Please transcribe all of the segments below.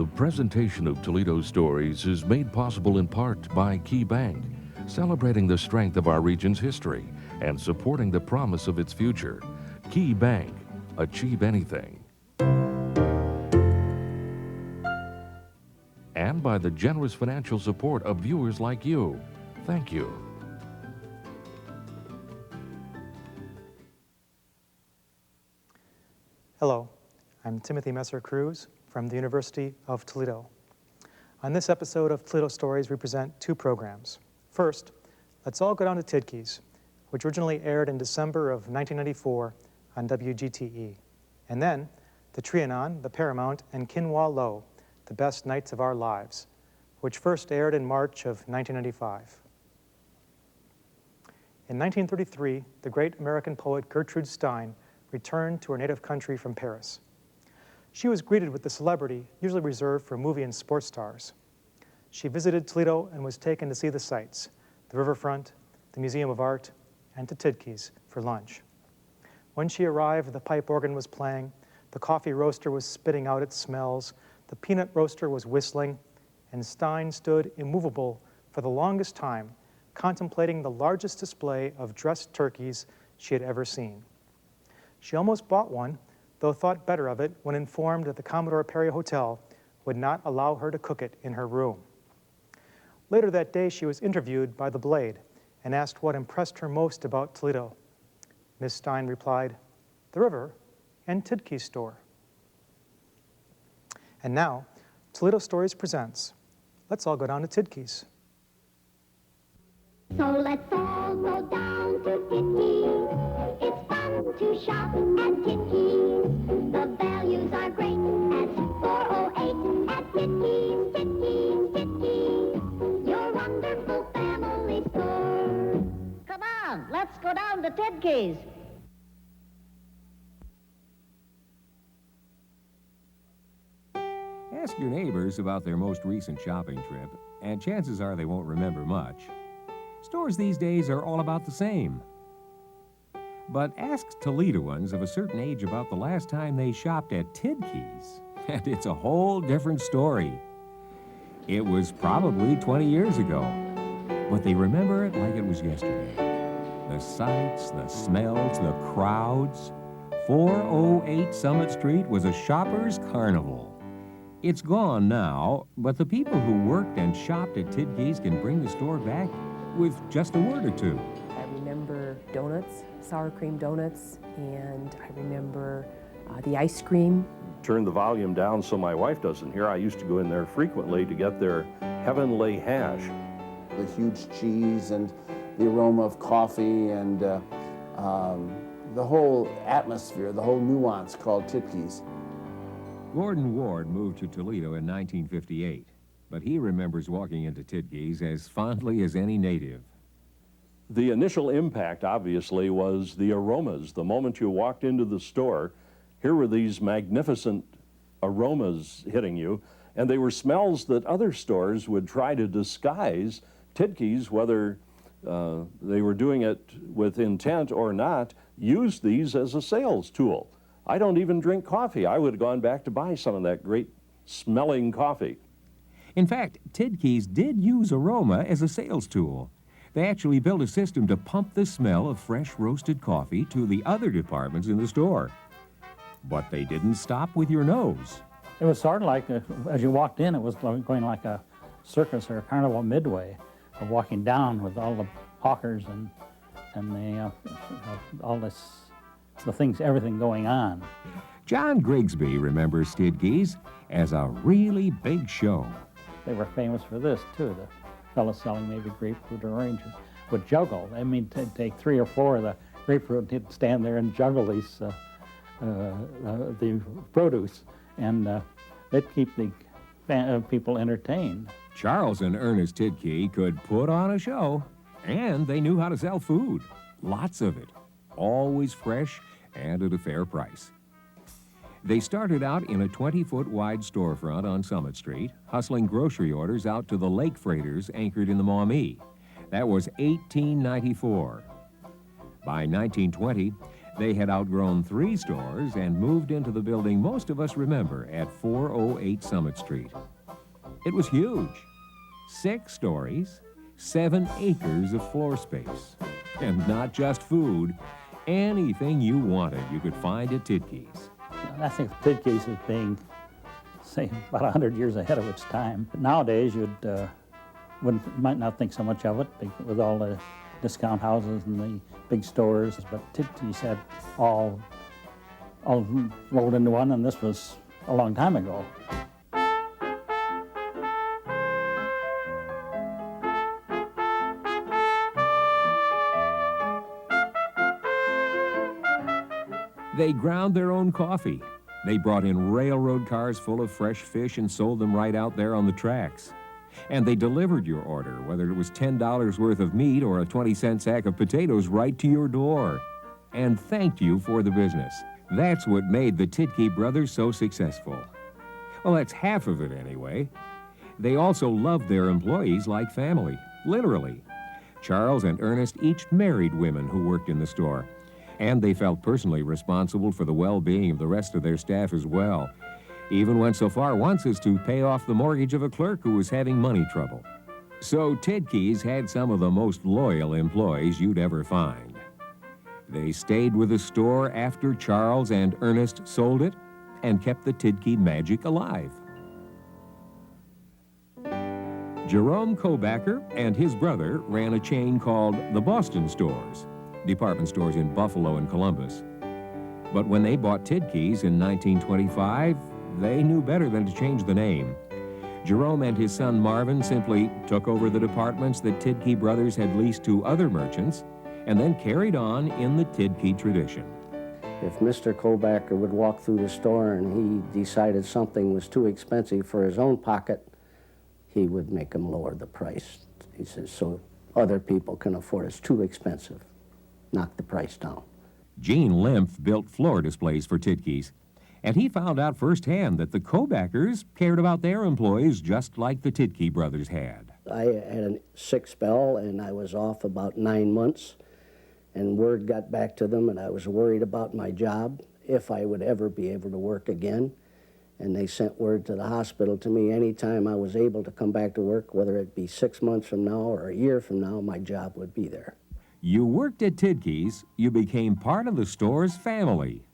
The presentation of Toledo stories is made possible in part by Key Bank, celebrating the strength of our region's history and supporting the promise of its future. Key Bank, achieve anything. And by the generous financial support of viewers like you. Thank you. Hello, I'm Timothy Messer-Cruz from the University of Toledo. On this episode of Toledo Stories, we present two programs. First, let's all go down to Tidkeys, which originally aired in December of 1994 on WGTE. And then, the Trianon, the Paramount, and Kinwallow, the best nights of our lives, which first aired in March of 1995. In 1933, the great American poet Gertrude Stein returned to her native country from Paris. She was greeted with the celebrity usually reserved for movie and sports stars. She visited Toledo and was taken to see the sights, the riverfront, the Museum of Art, and to Tidkeys for lunch. When she arrived, the pipe organ was playing, the coffee roaster was spitting out its smells, the peanut roaster was whistling, and Stein stood immovable for the longest time, contemplating the largest display of dressed turkeys she had ever seen. She almost bought one, though thought better of it when informed that the Commodore Perry Hotel would not allow her to cook it in her room. Later that day, she was interviewed by The Blade and asked what impressed her most about Toledo. Miss Stein replied, "The river and Tidkey's store." And now, Toledo Stories presents Let's All Go Down to Tidkeys. So let's all go down to Tidkeys. It's fun to shop at Tidkeys. The values are great at 408 at Tidkeys, Tidkeys, Tidkeys. Your wonderful family store. Come on, let's go down to Tidkeys. Ask your neighbors about their most recent shopping trip, and chances are they won't remember much. Stores these days are all about the same. But ask Toledoans of a certain age about the last time they shopped at Tidkeys, and it's a whole different story. It was probably 20 years ago, but they remember it like it was yesterday. The sights, the smells, the crowds. 408 Summit Street was a shopper's carnival. It's gone now, but the people who worked and shopped at Tidkeys can bring the store back with just a word or two. I remember donuts, sour cream donuts, and I remember the ice cream. Turn the volume down so my wife doesn't hear. I used to go in there frequently to get their heavenly hash. The huge cheese and the aroma of coffee and the whole atmosphere, the whole nuance called Tidkeys. Gordon Ward moved to Toledo in 1958, but he remembers walking into Tidkeys as fondly as any native. The initial impact, obviously, was the aromas. The moment you walked into the store, here were these magnificent aromas hitting you, and they were smells that other stores would try to disguise. Tidkeys, whether they were doing it with intent or not, used these as a sales tool. I don't even drink coffee. I would have gone back to buy some of that great smelling coffee. In fact, Tidkeys did use aroma as a sales tool. They actually built a system to pump the smell of fresh roasted coffee to the other departments in the store. But they didn't stop with your nose. It was sort of like, as you walked in, it was going like a circus or a carnival midway, of walking down with all the hawkers and all this, the things, everything going on. John Grigsby remembers Tidkeys as a really big show. They were famous for this, too. The fellow selling maybe grapefruit or oranges would juggle. I mean, take 3 or 4 of the grapefruit, he'd stand there and juggle these, the produce, and they'd keep the people entertained. Charles and Ernest Tidkey could put on a show, and they knew how to sell food. Lots of it, always fresh and at a fair price. They started out in a 20-foot wide storefront on Summit Street, hustling grocery orders out to the lake freighters anchored in the Maumee. That was 1894. By 1920, They had outgrown 3 stores and moved into the building most of us remember at 408 Summit Street. It was huge. 6 stories, 7 acres of floor space. And not just food, anything you wanted you could find at Tidkeys. I think Tidkeys is being, say, about 100 years ahead of its time. But nowadays, might not think so much of it with all the discount houses and the big stores, but Tidkeys had all rolled into one, and this was a long time ago. They ground their own coffee. They brought in railroad cars full of fresh fish and sold them right out there on the tracks. And they delivered your order, whether it was $10 worth of meat or a 20-cent sack of potatoes, right to your door. And thanked you for the business. That's what made the Tidkey brothers so successful. Well, that's half of it anyway. They also loved their employees like family, literally. Charles and Ernest each married women who worked in the store. And they felt personally responsible for the well-being of the rest of their staff as well. Even went so far once as to pay off the mortgage of a clerk who was having money trouble. So Tidkeys had some of the most loyal employees you'd ever find. They stayed with the store after Charles and Ernest sold it and kept the Tidkey magic alive. Jerome Kobacker and his brother ran a chain called the Boston Stores, department stores in Buffalo and Columbus. But when they bought Tidkeys in 1925, they knew better than to change the name. Jerome and his son Marvin simply took over the departments that Tidkey brothers had leased to other merchants and then carried on in the Tidkey tradition. If Mr. Kobacker would walk through the store and he decided something was too expensive for his own pocket, he would make him lower the price. He says, so other people can afford it. It's too expensive. Knock the price down. Gene Limpf built floor displays for Tidkeys, and he found out firsthand that the Kobackers cared about their employees just like the Tidkey brothers had. I had a sick spell, and I was off about 9 months, and word got back to them, and I was worried about my job, if I would ever be able to work again. And they sent word to the hospital to me anytime I was able to come back to work, whether it be 6 months from now or a year from now, my job would be there. You worked at Tidkeys, you became part of the store's family.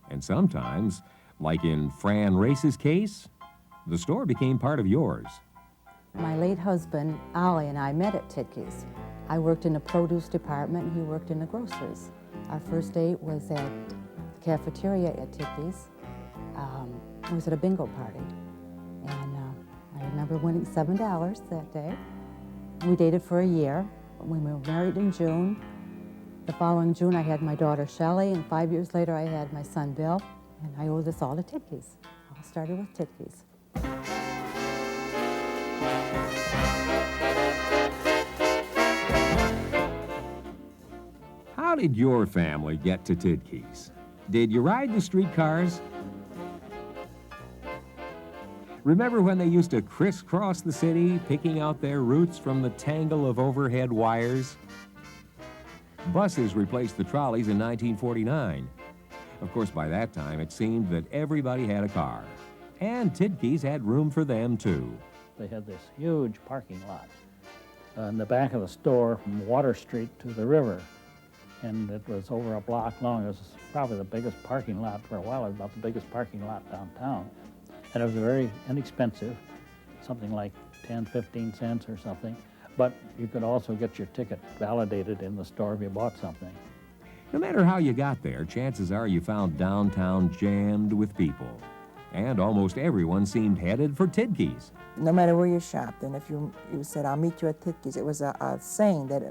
And sometimes, like in Fran Race's case, the store became part of yours. My late husband, Ollie, and I met at Tidkeys. I worked in the produce department, and he worked in the groceries. Our first date was at the cafeteria at Tidkeys. It was at a bingo party. And I remember winning $7 that day. We dated for a year. We were married in June. The following June, I had my daughter, Shelley, and 5 years later, I had my son, Bill, and I owe this all to Tidkeys. All started with Tidkeys. How did your family get to Tidkeys? Did you ride the streetcars? Remember when they used to crisscross the city, picking out their routes from the tangle of overhead wires? Buses replaced the trolleys in 1949. Of course, by that time, it seemed that everybody had a car. And Tidkeys had room for them, too. They had this huge parking lot in the back of the store from Water Street to the river. And it was over a block long. It was probably the biggest parking lot for a while. It was about the biggest parking lot downtown. And it was very inexpensive, something like 10, 15 cents or something. But you could also get your ticket validated in the store if you bought something. No matter how you got there, chances are you found downtown jammed with people. And almost everyone seemed headed for Tidkeys. No matter where you shopped, and if you said, I'll meet you at Tidkeys, it was a saying that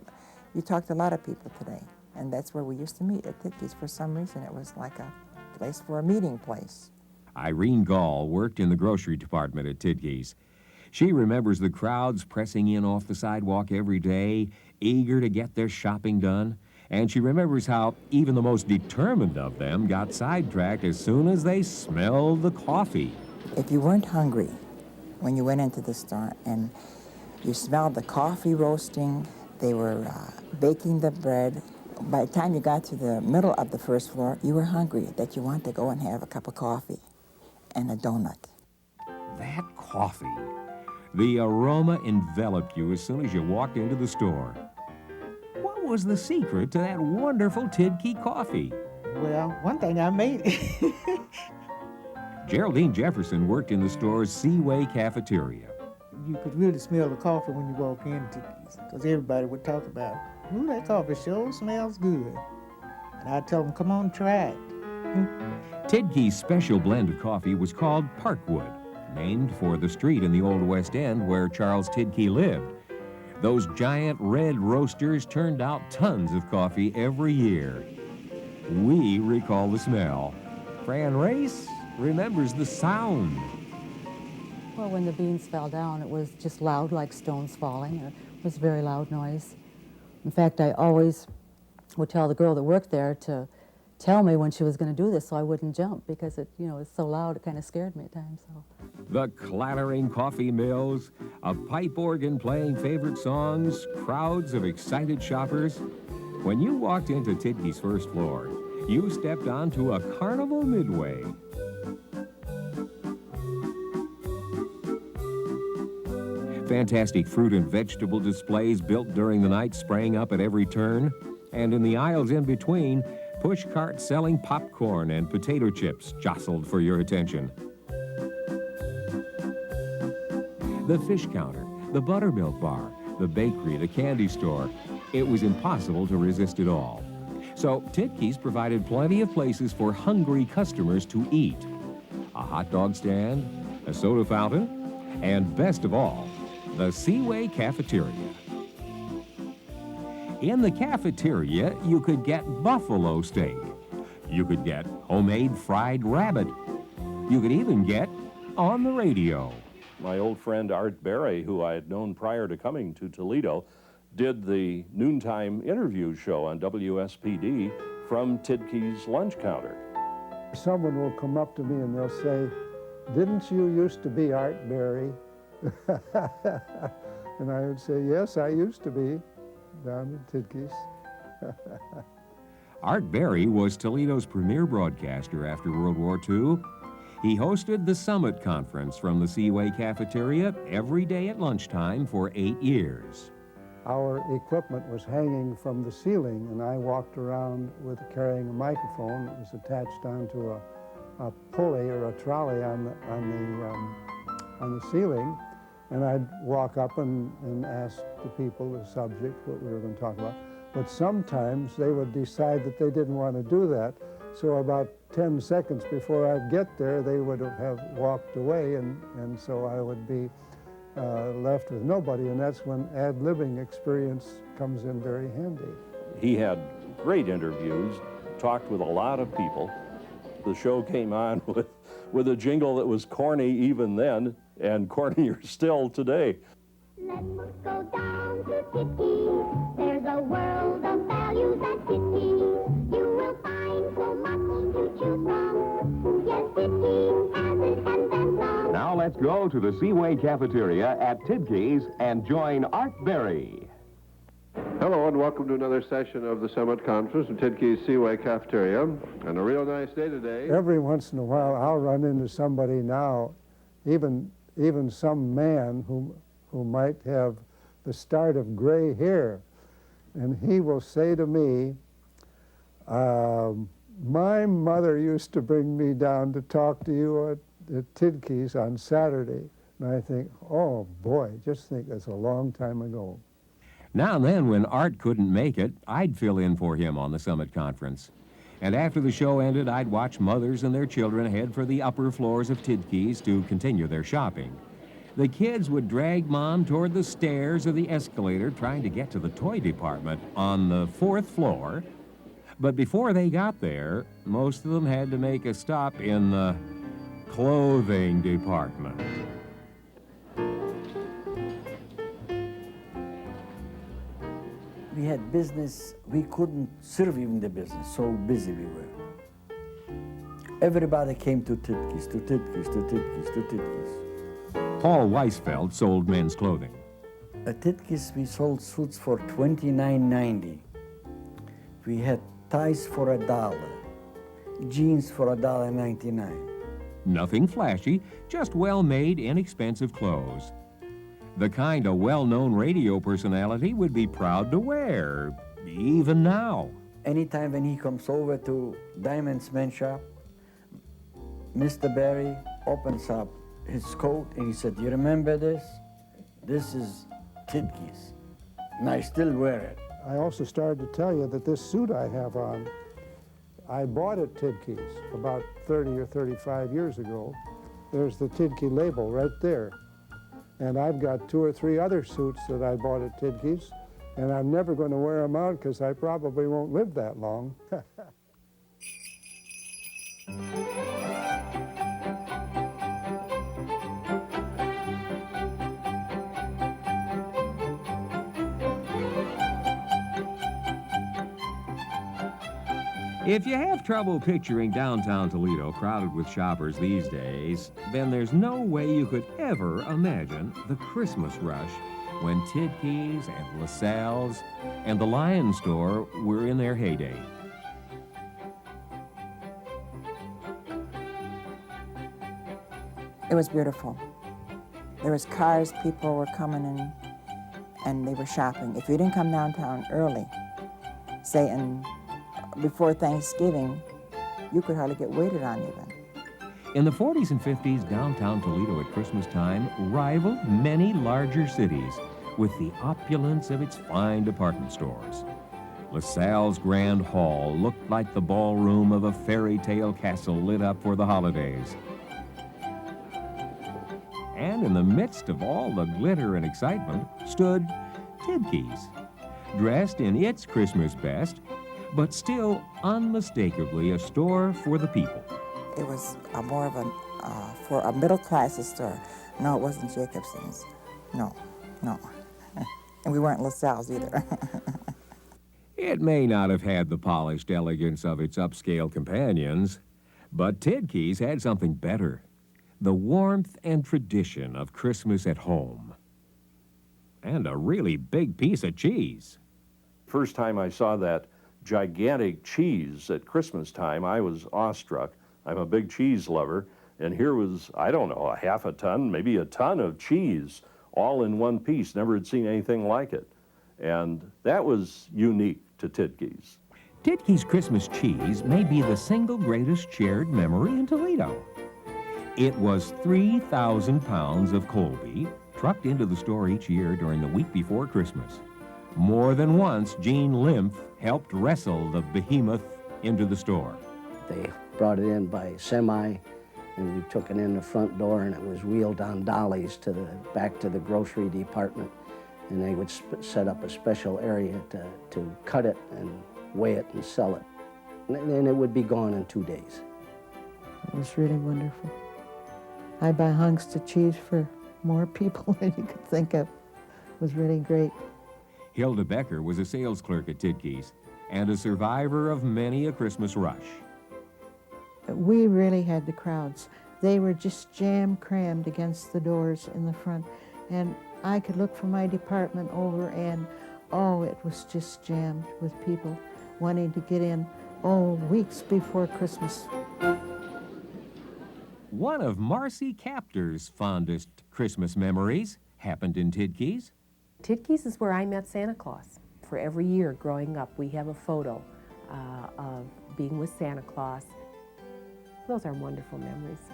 you talked to a lot of people today. And that's where we used to meet, at Tidkeys. For some reason, it was like a place for a meeting place. Irene Gall worked in the grocery department at Tidkeys. She remembers the crowds pressing in off the sidewalk every day, eager to get their shopping done. And she remembers how even the most determined of them got sidetracked as soon as they smelled the coffee. If you weren't hungry when you went into the store and you smelled the coffee roasting, they were baking the bread, by the time you got to the middle of the first floor, you were hungry, that you wanted to go and have a cup of coffee and a donut. That coffee. The aroma enveloped you as soon as you walked into the store. What was the secret to that wonderful Tidkey coffee? Well, one thing I made. Geraldine Jefferson worked in the store's Seaway cafeteria. You could really smell the coffee when you walk in Tidkeys, because everybody would talk about, ooh, that coffee sure smells good. And I'd tell them, come on, try it. Tidkey's special blend of coffee was called Parkwood, named for the street in the Old West End where Charles Tidkey lived. Those giant red roasters turned out tons of coffee every year. We recall the smell. Fran Race remembers the sound. Well, when the beans fell down, it was just loud, like stones falling. It was a very loud noise. In fact, I always would tell the girl that worked there to tell me when she was going to do this so I wouldn't jump, because it, you know, it's so loud, it kind of scared me at times. So. The clattering coffee mills, a pipe organ playing favorite songs, crowds of excited shoppers. When you walked into Tidkey's first floor, you stepped onto a carnival midway. Fantastic fruit and vegetable displays built during the night sprang up at every turn, and in the aisles in between, push carts selling popcorn and potato chips jostled for your attention. The fish counter, the buttermilk bar, the bakery, the candy store, it was impossible to resist it all. So Tidkeys provided plenty of places for hungry customers to eat. A hot dog stand, a soda fountain, and best of all, the Seaway cafeteria. In the cafeteria, you could get buffalo steak. You could get homemade fried rabbit. You could even get on the radio. My old friend Art Berry, who I had known prior to coming to Toledo, did the noontime interview show on WSPD from Tidkey's lunch counter. Someone will come up to me and they'll say, "Didn't you used to be Art Berry?" And I would say, "Yes, I used to be down at Tidkey's." Art Berry was Toledo's premier broadcaster after World War II. He hosted the Summit Conference from the Seaway cafeteria every day at lunchtime for 8 years. Our equipment was hanging from the ceiling, and I walked around with carrying a microphone that was attached onto a pulley or a trolley on the ceiling, and I'd walk up and ask the people the subject, what we were going to talk about. But sometimes they would decide that they didn't want to do that, so about 10 seconds before I'd get there, they would have walked away, and so I would be left with nobody, and that's when ad-libbing experience comes in very handy. He had great interviews, talked with a lot of people. The show came on with a jingle that was corny even then, and cornier still today. Let's go down to Tidkey. There's a world of values at Tidkey. You will find so much to choose from. Yes, Tidkey has it and then some. Now let's go to the Seaway cafeteria at Tidkey's and join Art Berry. Hello and welcome to another session of the Summit Conference in Tidkey's Seaway cafeteria. And a real nice day today. Every once in a while I'll run into somebody now, even some man who might have the start of gray hair, and he will say to me, "My mother used to bring me down to talk to you at Tidkey's on Saturday." And I think, oh boy, just think that's a long time ago. Now and then, when Art couldn't make it, I'd fill in for him on the Summit Conference. And after the show ended, I'd watch mothers and their children head for the upper floors of Tidkey's to continue their shopping. The kids would drag Mom toward the stairs or the escalator trying to get to the toy department on the 4th floor. But before they got there, most of them had to make a stop in the clothing department. We had business, we couldn't serve even the business, so busy we were. Everybody came to Tidkey's, to Tidkey's, to Tidkey's, to Tidkey's. Paul Weisfeld sold men's clothing. At Tidkey's, we sold suits for $29.90. We had ties for $1, jeans for $1.99. Nothing flashy, just well-made, inexpensive clothes. The kind a well-known radio personality would be proud to wear, even now. Anytime when he comes over to Diamond's men's shop, Mr. Barry opens up his coat and he said, "You remember this? This is Tidkeys." And I still wear it. I also started to tell you that this suit I have on, I bought at Tidkeys about 30 or 35 years ago. There's the Tidkey label right there. And I've got 2 or 3 other suits that I bought at Tidkeys, and I'm never going to wear them out because I probably won't live that long. If you have trouble picturing downtown Toledo crowded with shoppers these days, then there's no way you could ever imagine the Christmas rush when Tidkeys and LaSalle's and the Lion Store were in their heyday. It was beautiful. There was cars, people were coming in, and they were shopping. If you didn't come downtown early, say before Thanksgiving, you could hardly get waited on even. In the 40s and 50s, downtown Toledo at Christmas time rivaled many larger cities with the opulence of its fine department stores. LaSalle's Grand Hall looked like the ballroom of a fairy tale castle lit up for the holidays. And in the midst of all the glitter and excitement stood Tidkeys, dressed in its Christmas best, but still unmistakably a store for the people. It was more of for a middle-class store. No, it wasn't Jacobson's. No. And we weren't LaSalle's either. It may not have had the polished elegance of its upscale companions, but Tidkeys had something better: the warmth and tradition of Christmas at home. And a really big piece of cheese. First time I saw that gigantic cheese at Christmas time, I was awestruck. I'm a big cheese lover, and here was, I don't know, a half a ton, maybe a ton of cheese, all in one piece. Never had seen anything like it. And that was unique to Tidkeys. Tidkey's Christmas cheese may be the single greatest shared memory in Toledo. It was 3,000 pounds of Colby trucked into the store each year during the week before Christmas. More than once, Gene Lymph helped wrestle the behemoth into the store. They brought it in by semi, and we took it in the front door, and it was wheeled on dollies back to the grocery department, and they would set up a special area to cut it and weigh it and sell it. And then it would be gone in 2 days. It was really wonderful. I buy hunks of cheese for more people than you could think of. It was really great. Hilda Becker was a sales clerk at Tidkeys and a survivor of many a Christmas rush. We really had the crowds. They were just jam-crammed against the doors in the front, and I could look from my department over, and it was just jammed with people wanting to get in, weeks before Christmas. One of Marcy Capter's fondest Christmas memories happened in Tidkeys. Tidkeys is where I met Santa Claus. For every year growing up, we have a photo of being with Santa Claus. Those are wonderful memories.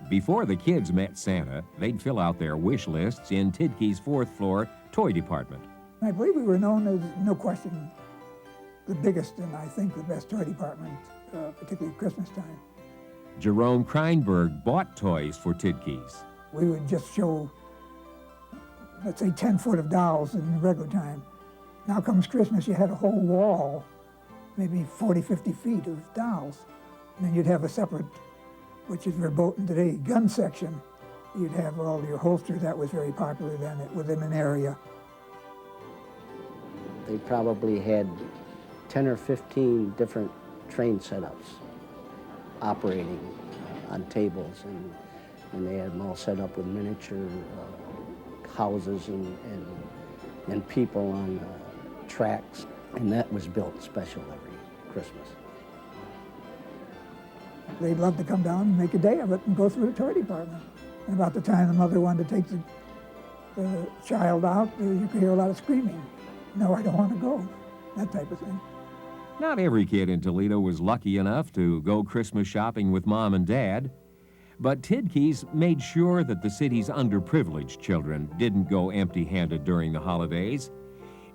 Before the kids met Santa, they'd fill out their wish lists in Tidkey's 4th floor toy department. I believe we were known as, no question, the biggest and I think the best toy department, particularly at Christmas time. Jerome Kreinberg bought toys for Tidkeys. We would just show, let's say, 10 foot of dolls in regular time. Now comes Christmas, you had a whole wall, maybe 40, 50 feet of dolls. And then you'd have a separate, which is verboten today, gun section. You'd have all your holsters. That was very popular then within an area. They probably had 10 or 15 different train setups operating on tables, and they had them all set up with miniature houses and people on tracks. And that was built special every Christmas. They'd love to come down and make a day of it and go through the toy department. And about the time the mother wanted to take the child out, you could hear a lot of screaming. No, I don't want to go. That type of thing. Not every kid in Toledo was lucky enough to go Christmas shopping with Mom and Dad, but Tidkeys made sure that the city's underprivileged children didn't go empty-handed during the holidays.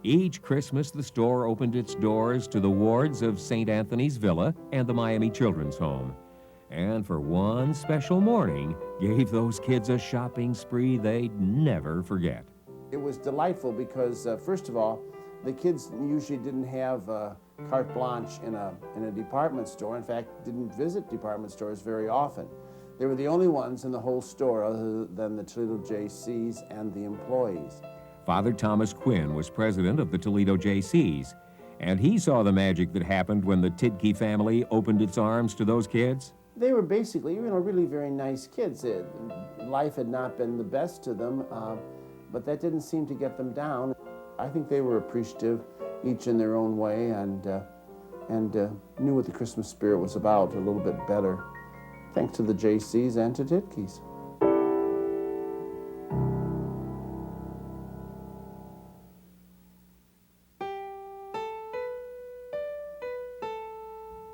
Each Christmas, the store opened its doors to the wards of St. Anthony's Villa and the Miami Children's Home. And for one special morning, gave those kids a shopping spree they'd never forget. It was delightful because, first of all, the kids usually didn't have carte blanche in a department store. In fact, didn't visit department stores very often. They were the only ones in the whole store other than the Toledo JCs and the employees. Father Thomas Quinn was president of the Toledo JCs, and he saw the magic that happened when the Tidkey family opened its arms to those kids. They were basically, really very nice kids. Life had not been the best to them, but that didn't seem to get them down. I think they were appreciative, each in their own way, and knew what the Christmas spirit was about a little bit better, thanks to the JCs and to Tidkeys.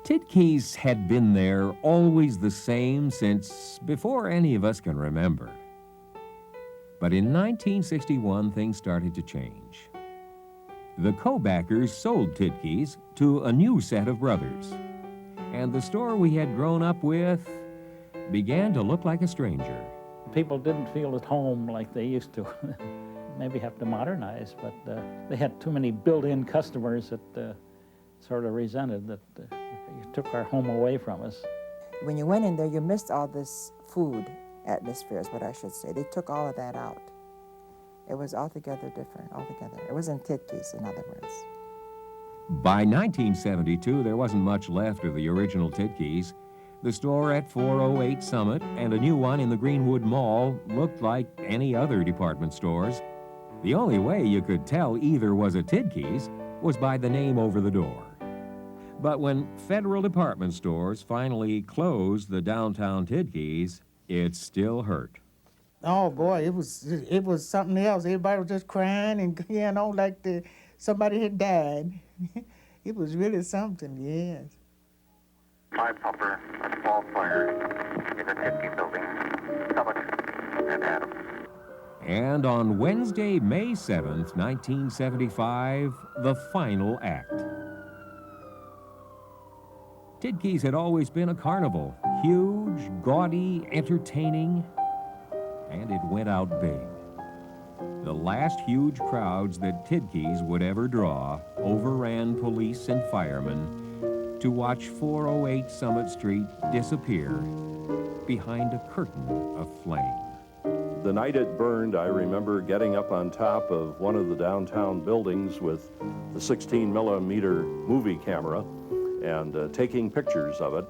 Tidkeys had been there always the same since before any of us can remember. But in 1961, things started to change. The co-backers sold Tidkeys to a new set of brothers, and the store we had grown up with began to look like a stranger. People didn't feel at home like they used to. Maybe have to modernize, but they had too many built-in customers that sort of resented that you took our home away from us. When you went in there, you missed all this food atmosphere, is what I should say. They took all of that out. It was altogether different, altogether. It wasn't Tidkeys, in other words. By 1972, there wasn't much left of the original Tidkeys. The store at 408 Summit and a new one in the Greenwood Mall looked like any other department stores. The only way you could tell either was a Tidkeys was by the name over the door. But when Federal department stores finally closed the downtown Tidkeys, it still hurt. Oh boy, it was something else. Everybody was just crying and like somebody had died. It was really something, yes. 5 pumper, a small fire in the Tidkey building, Summit and Adams. And on Wednesday, May 7th, 1975, the final act. Tidkeys had always been a carnival, huge, gaudy, entertaining, and it went out big. The last huge crowds that Tidkeys would ever draw overran police and firemen to watch 408 Summit Street disappear behind a curtain of flame. The night it burned, I remember getting up on top of one of the downtown buildings with the 16-millimeter movie camera and taking pictures of it.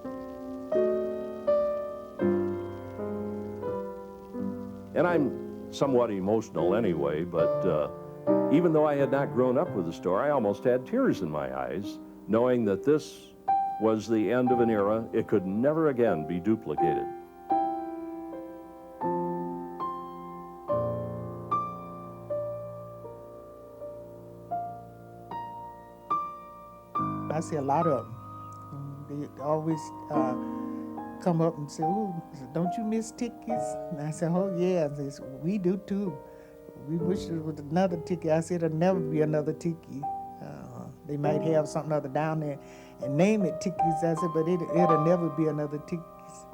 And I'm somewhat emotional anyway, but even though I had not grown up with the store, I almost had tears in my eyes, knowing that this was the end of an era. It could never again be duplicated. I see a lot of them. They always come up and say, "Oh, don't you miss Tidkeys?" And I said, "Oh, yeah." They said, "We do too. We wish there was another Tidkey." I said, "There'll never be another Tidkey. They might have something other down there and name it Tidkeys." I said, "But it'll never be another Tidkeys."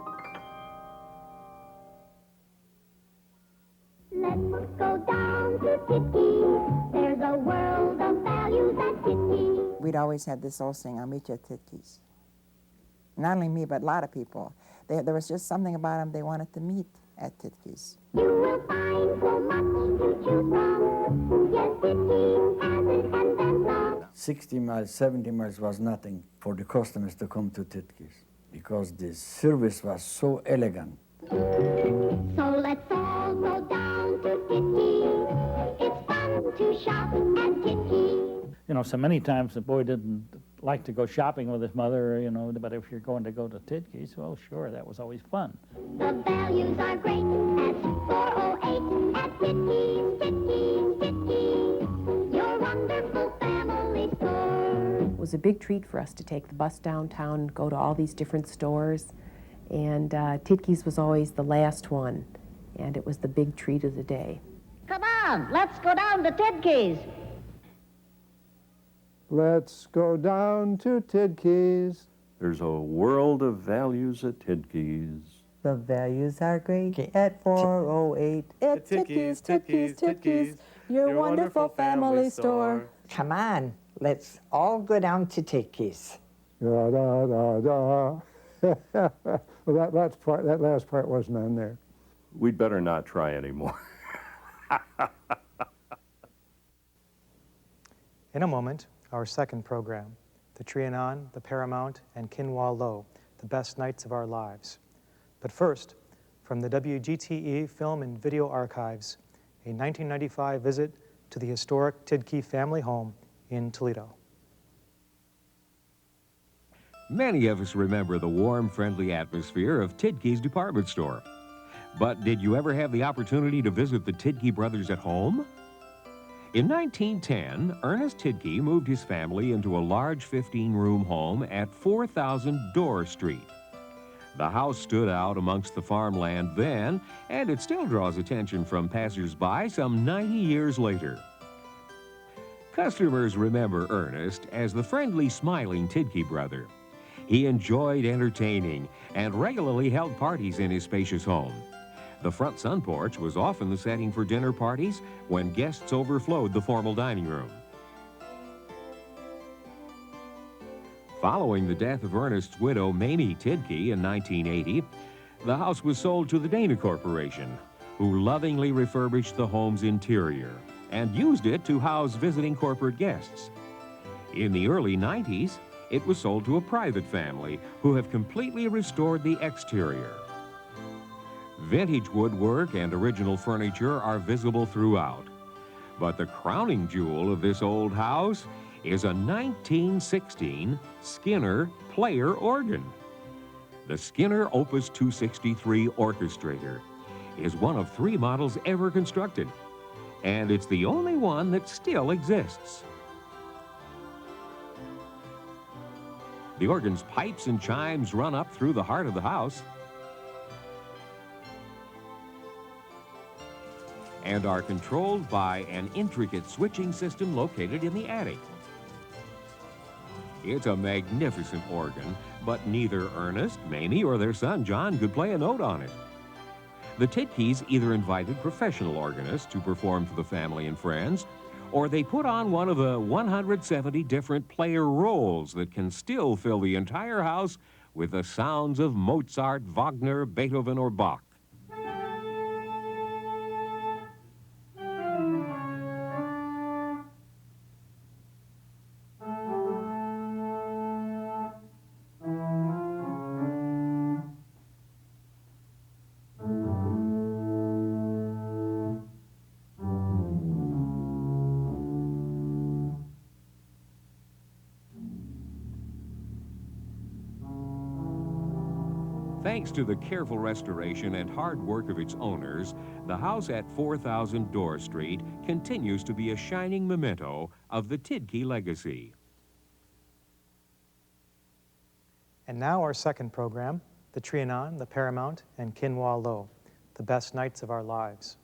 Let's go down to Tidkey. There's a world of values at Tidkey. We'd always had this old saying, "I'll meet you at Tidkeys." Not only me, but a lot of people. There was just something about them they wanted to meet at Tidkeys. You will find so much to choose from. Yes, Tidkey has it and then some. 60 miles, 70 miles was nothing for the customers to come to Tidkeys because the service was so elegant. So let's all go down to Tidkey. It's fun to shop at Tidkey. you know, so many times the boy didn't like to go shopping with his mother, you know, but if you're going to go to Tidkeys, well, sure, that was always fun. The values are great at 408 at Tidkeys, Tidkeys, Tidkeys, your wonderful family store. It was a big treat for us to take the bus downtown, go to all these different stores, and Tidkeys was always the last one, and it was the big treat of the day. Come on, let's go down to Tidkeys. Let's go down to Tidkeys. There's a world of values at Tidkeys. The values are great at 408 at Tidkeys, Tidkeys, Tidkeys, your wonderful family store. Come on, let's all go down to Tidkeys. Da, da, da, da. Well, that last part wasn't on there. We'd better not try anymore. In a moment, our second program, the Trianon, the Paramount, and Kinwallow, the best nights of our lives. But first, from the WGTE Film and Video Archives, a 1995 visit to the historic Tidkey family home in Toledo. Many of us remember the warm, friendly atmosphere of Tidkey's department store. But did you ever have the opportunity to visit the Tidkey brothers at home? In 1910, Ernest Tidkey moved his family into a large 15-room home at 4000 Dorr Street. The house stood out amongst the farmland then, and it still draws attention from passers-by some 90 years later. Customers remember Ernest as the friendly, smiling Tidkey brother. He enjoyed entertaining and regularly held parties in his spacious home. The front sun porch was often the setting for dinner parties when guests overflowed the formal dining room. Following the death of Ernest's widow, Mamie Tiedtkes, in 1980, the house was sold to the Dana Corporation, who lovingly refurbished the home's interior and used it to house visiting corporate guests. In the early 90s, it was sold to a private family who have completely restored the exterior. Vintage woodwork and original furniture are visible throughout. But the crowning jewel of this old house is a 1916 Skinner player organ. The Skinner Opus 263 Orchestrator is one of 3 models ever constructed, and it's the only one that still exists. The organ's pipes and chimes run up through the heart of the house and are controlled by an intricate switching system located in the attic. It's a magnificent organ, but neither Ernest, Mamie, or their son John could play a note on it. The Tidkeys either invited professional organists to perform for the family and friends, or they put on one of the 170 different player roles that can still fill the entire house with the sounds of Mozart, Wagner, Beethoven, or Bach. Thanks to the careful restoration and hard work of its owners, the house at 4000 Dorr Street continues to be a shining memento of the Tidkey legacy. And now our second program, the Trianon, the Paramount, and Kinwallow, the best nights of our lives.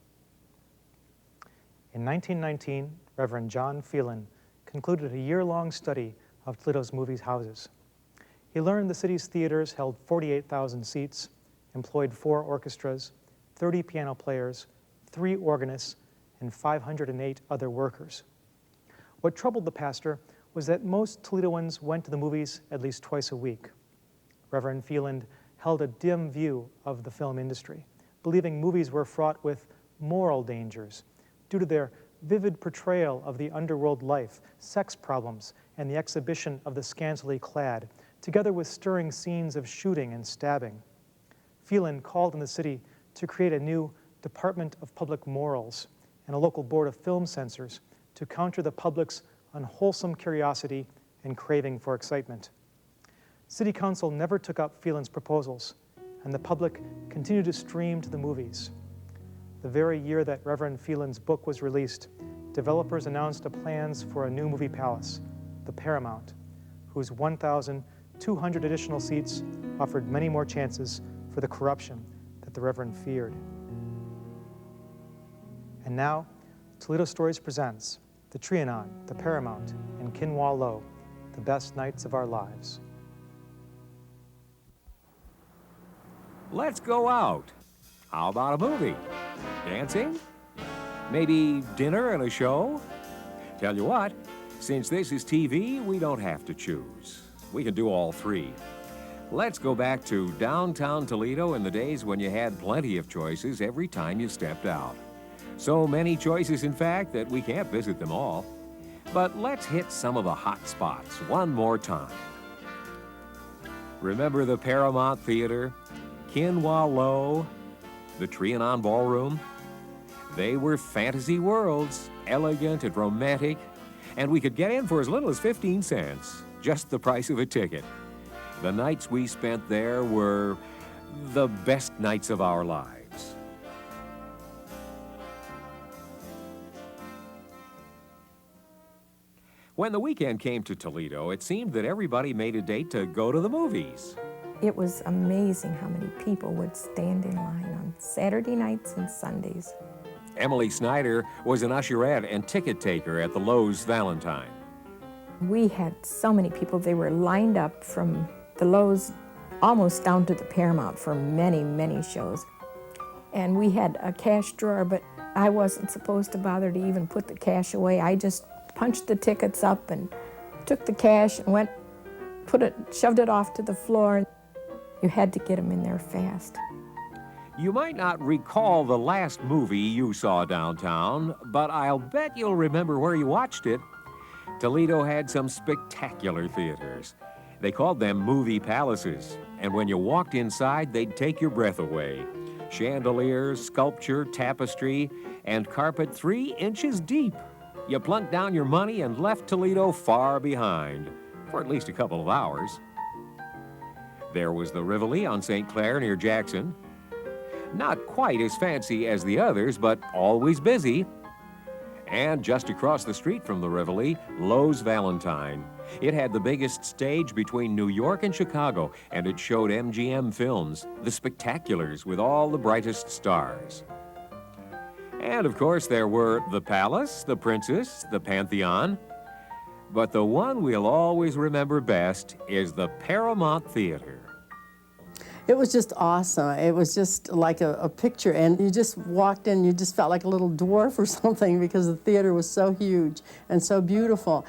In 1919, Reverend John Phelan concluded a year-long study of Toledo's movie houses. He learned the city's theaters held 48,000 seats, employed 4 orchestras, 30 piano players, 3 organists, and 508 other workers. What troubled the pastor was that most Toledoans went to the movies at least twice a week. Reverend Phelan held a dim view of the film industry, believing movies were fraught with moral dangers due to their vivid portrayal of the underworld life, sex problems, and the exhibition of the scantily clad, together with stirring scenes of shooting and stabbing. Phelan called on the city to create a new Department of Public Morals and a local board of film censors to counter the public's unwholesome curiosity and craving for excitement. City Council never took up Phelan's proposals, and the public continued to stream to the movies. The very year that Reverend Phelan's book was released, developers announced plans for a new movie palace, the Paramount, whose 1,200 additional seats offered many more chances for the corruption that the Reverend feared. And now, Toledo Stories presents the Trianon, the Paramount, and Kinwallow, the best nights of our lives. Let's go out. How about a movie? Dancing? Maybe dinner and a show? Tell you what, since this is TV, we don't have to choose. We can do all three. Let's go back to downtown Toledo in the days when you had plenty of choices every time you stepped out. So many choices, in fact, that we can't visit them all. But let's hit some of the hot spots one more time. Remember the Paramount Theater, Kinwallow, the Trianon Ballroom? They were fantasy worlds, elegant and romantic, and we could get in for as little as 15 cents, just the price of a ticket. The nights we spent there were the best nights of our lives. When the weekend came to Toledo, it seemed that everybody made a date to go to the movies. It was amazing how many people would stand in line on Saturday nights and Sundays. Emily Snyder was an usherette and ticket taker at the Lowe's Valentine. We had so many people. They were lined up from the Lowe's almost down to the Paramount for many, many shows. And we had a cash drawer, but I wasn't supposed to bother to even put the cash away. I just punched the tickets up and took the cash and shoved it off to the floor. You had to get them in there fast. You might not recall the last movie you saw downtown, but I'll bet you'll remember where you watched it. Toledo had some spectacular theaters. They called them movie palaces, and when you walked inside, they'd take your breath away. Chandeliers, sculpture, tapestry, and carpet 3 inches deep. You plunked down your money and left Toledo far behind, for at least a couple of hours. There was the Rivoli on St. Clair near Jackson. Not quite as fancy as the others, but always busy. And just across the street from the Rivoli, Lowe's Valentine. It had the biggest stage between New York and Chicago, and it showed MGM films, the spectaculars with all the brightest stars. And of course, there were the Palace, the Princess, the Pantheon. But the one we'll always remember best is the Paramount Theater. It was just awesome. It was just like a picture, and you just walked in, you just felt like a little dwarf or something because the theater was so huge and so beautiful.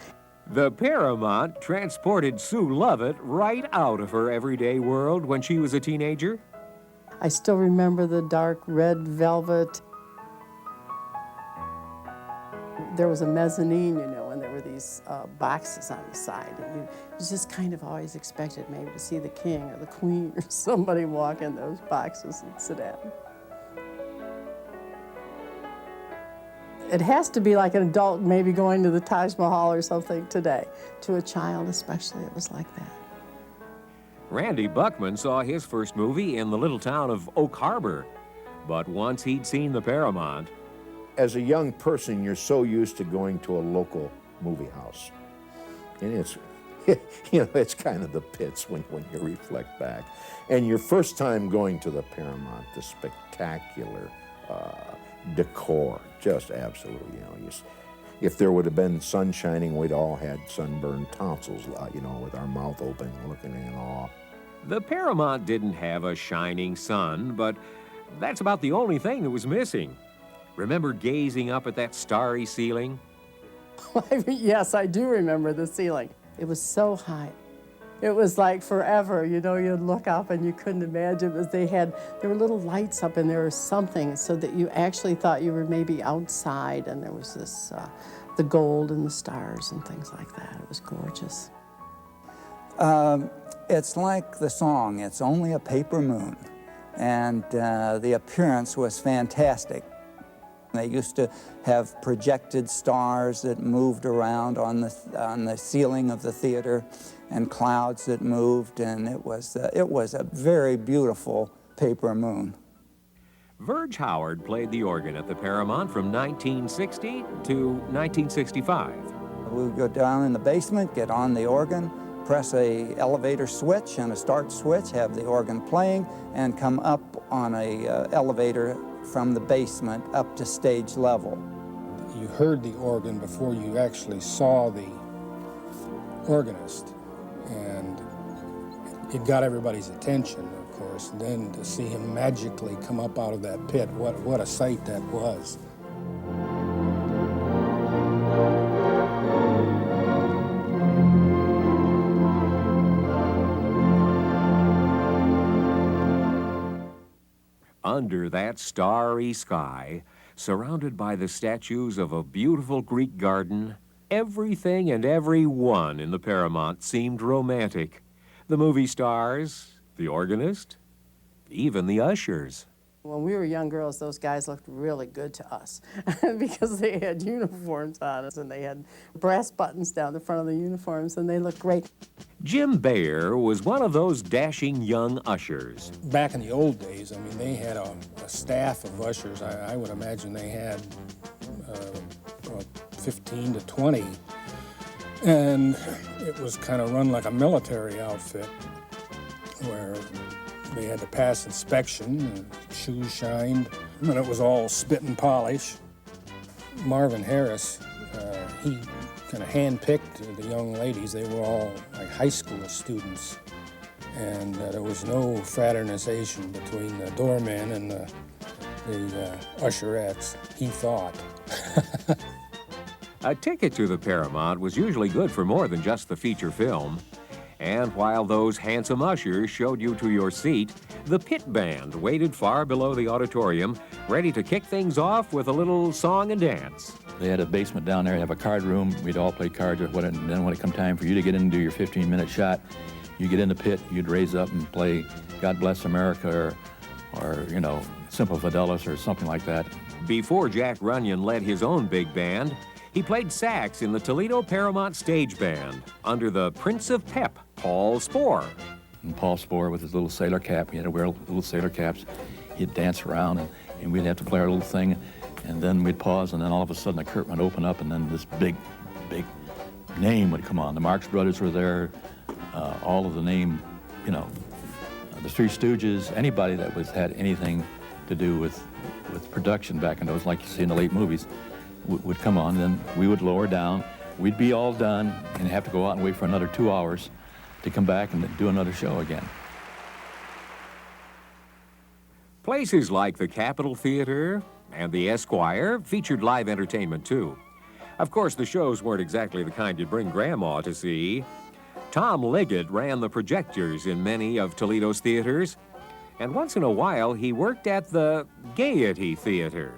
The Paramount transported Sue Lovett right out of her everyday world when she was a teenager. I still remember the dark red velvet. There was a mezzanine, you know, and there were these boxes on the side, and you just kind of always expected maybe to see the king or the queen or somebody walk in those boxes and sit down. It has to be like an adult maybe going to the Taj Mahal or something today. To a child especially, it was like that. Randy Buckman saw his first movie in the little town of Oak Harbor, but once he'd seen the Paramount, as a young person, you're so used to going to a local movie house. And it's, you know, it's kind of the pits when you reflect back. And your first time going to the Paramount, the spectacular decor, just absolutely, you know, if there would have been sun shining, we'd all had sunburned tonsils, you know, with our mouth open, looking in awe. the Paramount didn't have a shining sun, but that's about the only thing that was missing. Remember gazing up at that starry ceiling? Yes, I do remember the ceiling. It was so high. It was like forever, you know, you'd look up and you couldn't imagine, because there were little lights up in there or something, so that you actually thought you were maybe outside, and there was this, the gold and the stars and things like that. It was gorgeous. It's like the song, It's Only a Paper Moon, and the appearance was fantastic. They used to have projected stars that moved around on the ceiling of the theater, and clouds that moved, and it was a very beautiful paper moon. Verge Howard played the organ at the Paramount from 1960 to 1965. We would go down in the basement, get on the organ, press a elevator switch and a start switch, have the organ playing, and come up on a elevator from the basement up to stage level. You heard the organ before you actually saw the organist, and it got everybody's attention, of course. And then to see him magically come up out of that pit, what a sight that was. Under that starry sky, surrounded by the statues of a beautiful Greek garden, everything and everyone in the Paramount seemed romantic. The movie stars, the organist, even the ushers. When we were young girls, those guys looked really good to us because they had uniforms on us and they had brass buttons down the front of the uniforms and they looked great. Jim Bayer was one of those dashing young ushers. Back in the old days, I mean, they had a staff of ushers. I would imagine they had 15 to 20. And it was kind of run like a military outfit where they had to pass inspection, shoes shined, and it was all spit and polish. Marvin Harris, he kind of handpicked the young ladies. They were all like high school students, and there was no fraternization between the doorman and the usherettes, he thought. A ticket to the Paramount was usually good for more than just the feature film. And while those handsome ushers showed you to your seat, the pit band waited far below the auditorium, ready to kick things off with a little song and dance. They had a basement down there, have a card room. We'd all play cards, and then when it come time for you to get in and do your 15-minute shot, you get in the pit, you'd raise up and play God Bless America or you know, Simple Fidelis or something like that. Before Jack Runyon led his own big band, he played sax in the Toledo Paramount Stage Band under the Prince of Pep, Paul Spohr. And Paul Spohr with his little sailor cap, he had to wear little sailor caps. He'd dance around and we'd have to play our little thing, and then we'd pause, and then all of a sudden the curtain would open up, and then this big name would come on. The Marx Brothers were there, all of the name, you know, the Three Stooges, anybody that had anything to do with production back in those, like you see in the late movies, would come on. Then we would lower down, we'd be all done, and have to go out and wait for another 2 hours to come back and do another show again. Places like the Capitol Theater and the Esquire featured live entertainment too. Of course, the shows weren't exactly the kind you'd bring Grandma to see. Tom Liggett ran the projectors in many of Toledo's theaters, and once in a while he worked at the Gaiety Theater.